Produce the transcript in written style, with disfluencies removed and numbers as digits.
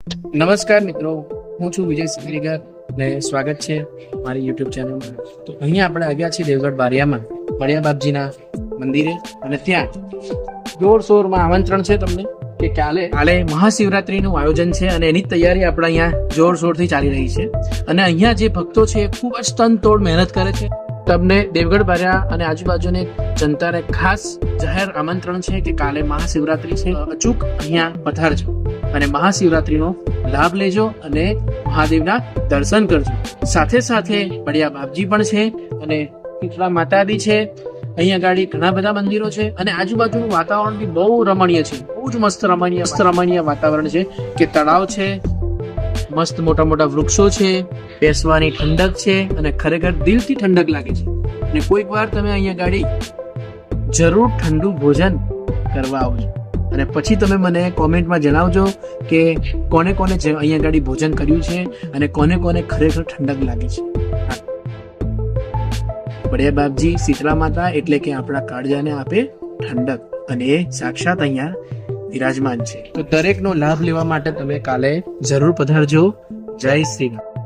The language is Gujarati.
નમસ્કાર મિત્રો, હું છું વિજય સિકરીગર અને સ્વાગત છે મારી યુટ્યુબ ચેનલમાં. તો અહીંયા આપણે આવ્યા છીએ દેવગઢ બારિયામાં બળિયા બાપજીના મંદિરે, અને ત્યાં જોરશોરમાં આમંત્રણ છે તમને કે કાલે મહાશિવરાત્રીનું આયોજન છે અને એની તૈયારી આપણે અહીંયા જોરશોરથી ચાલી રહી છે. અને અહીંયા જે ભક્તો છે એ ખૂબ જ તનતોડ મહેનત કરે છે. તમને દેવગઢ બારિયા અને આજુબાજુની જનતાને ખાસ જાહેર આમંત્રણ છે કે કાલે મહાશિવરાત્રી છે, અચૂક અહીંયા પધારજો અને મહાશિવરાત્રીનો લાભ લેજો અને મહાદેવના દર્શન કરજો. સાથે સાથે બળિયા બાપજી પણ છે અને શીતળા માતાજી છે. અહીંયા ગાડી ઘણા બધા મંદિરો છે અને આજુબાજુનું વાતાવરણ બી બહુ રમણીય છે, બહુ જ મસ્ત રમણીય વાતાવરણ છે કે તળાવ છે, મસ્ત મોટા મોટા વૃક્ષો છે, બેસવાની ઠંડક છે અને ખરેખર દિલથી ઠંડક લાગે છે. અને કોઈક વાર તમે અહીંયા ગાડી જરૂર ઠંડુ ભોજન કરવા આવજો અને પછી તમે મને કોમેન્ટમાં જણાવજો કે કોને કોને અહીંયા ગાડી ભોજન કર્યું છે અને કોને કોને ખરેખર ઠંડક લાગે છે. બળિયા બાપજી, શીતળા માતા એટલે કે આપણા કાળજાને આપે ઠંડક, અને એ સાક્ષાત અહીંયા વિરાજમાન છે. તો દરેકનો લાભ લેવા માટે તમે કાલે જરૂર પધારજો. જય શ્રી રામ.